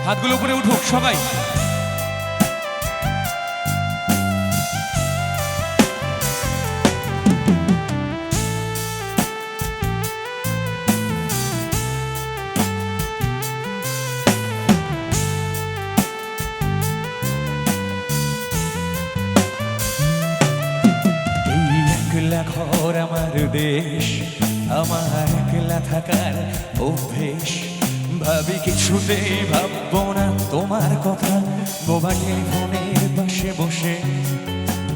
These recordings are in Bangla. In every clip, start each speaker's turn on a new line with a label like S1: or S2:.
S1: হাতগুলো উপরে উঠুক সবাই।
S2: এই একলা ঘর আমার দেশ, আমার একলা থাকার অভ্যেস। ভাবি কিছুতেই ভাববো না তোমার কথা, বোবা টেলিফোনের পাশে বসে।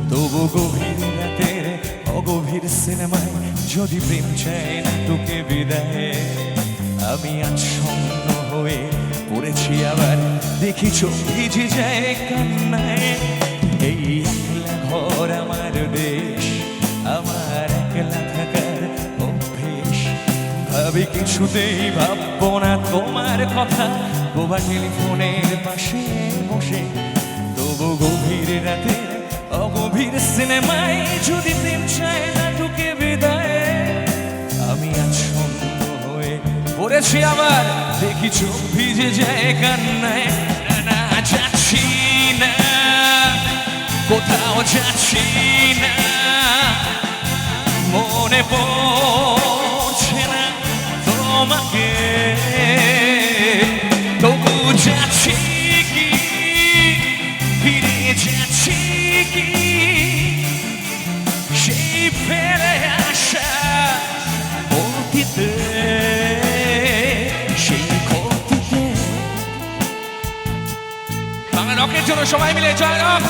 S2: তবু গভীর রাতের অগভীর সিনেমায় যদি প্রেম চায় না তোকে বিদায়, আমি আচ্ছন্ন হয়ে পড়েছি আবার, দেখি চোখ ভিজে যায় কান্নায়। এই একলা ঘর আমার দেশ, আমার একলা থাকার অভ্যেস। ভাবি কিছুতেই ভাববো না তোমার কথা, বোবা টেলিফোনের পাশে বসে। তবু গভীর রাতে অগভীর সিনেমায় যদি প্রেম চায় না তোকে বিদায়, আমি আচ্ছন্ন হয়ে পড়েছি আবার, দেখি চোখ ভিজে যায় কান্নায়। না যাচ্ছি না, কোথাও যাচ্ছি না, মনে পড়ছে না তোমাকে। তবু যাচ্ছি কি, ফিরে যাচ্ছি কি, সেই ফেলে আসা অতীতে, সেই ক্ষতিতে।
S1: বাংলা রকের জন্য সবাই মিলে জয় রক।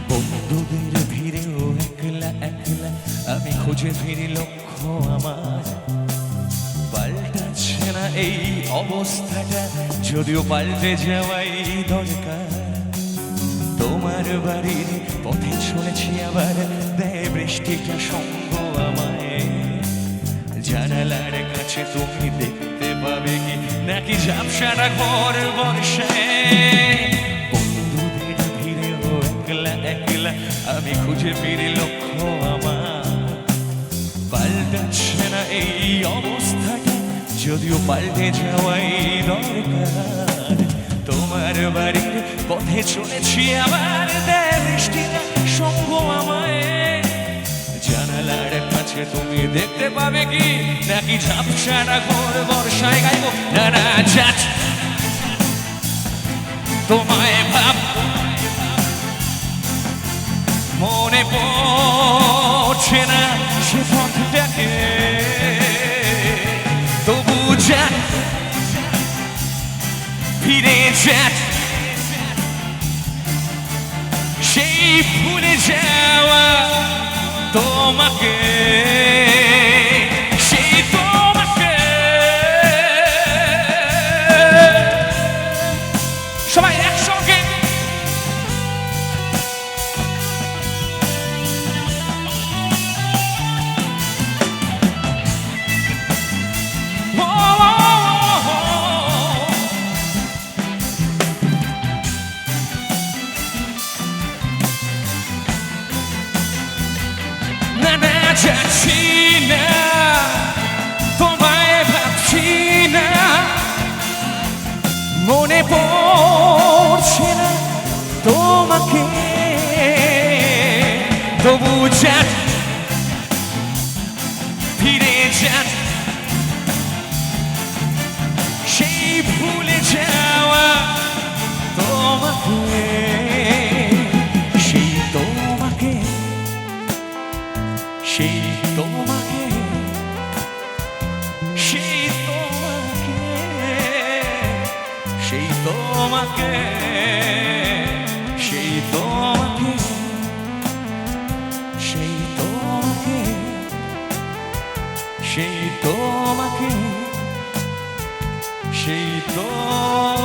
S2: বন্ধুদের ভিড়েও একলা একলা আমি খুঁজে ফিরি লক্ষ্য আমার। পাল্টাচ্ছে না এই অবস্থাটা, যদিও পাল্টে যাওয়াই দরকার। তোমার বাড়ির পথে চলেছি আবার, দেয় বৃষ্টিটা সঙ্গ আমায়। জানালার কাছে তুমি দেখতে পাবে কি, নাকি ঝাপসারা ঘর বর্ষায়। বন্ধুদের ভিড়েও একলা একলা আমি খুঁজে ফিরি লক্ষ্য আমার। পাল্টাচ্ছে না এই অবস্থাটা, যদিও পাল্টে যাওয়াই দরকার। তোমার বাড়ির পথে চলেছি আবার, দেয় বৃষ্টিটা সঙ্গ আমায়। জানালার কাছে তুমি দেখতে পাবে কি, নাকি ঝাপসারা ঘর বর্ষায়। গাইব না না যাচ্ছ তোমায় ভাব, মনে পড়ছে না সে পথটাকে। তবু যাক, ফিরে যাক সেই ভুলে যাওয়া তোমাকে, সেই তোমাকে।
S1: সবাই একসঙ্গে।
S2: যাচ্ছি না, তোমায় ভাবছি না, মনে পড়ছে না তোমাকে। তবু যাক, ফিরে যাক সেই ভুলে যাওয়া তোমাকে, সেই তোমাকে, সেই তোমাকে, সেই তোমাকে, সেই তোমাকে সেই তোমাকে সেই তোমাকে সেই তোমাকে সেই তোমাকে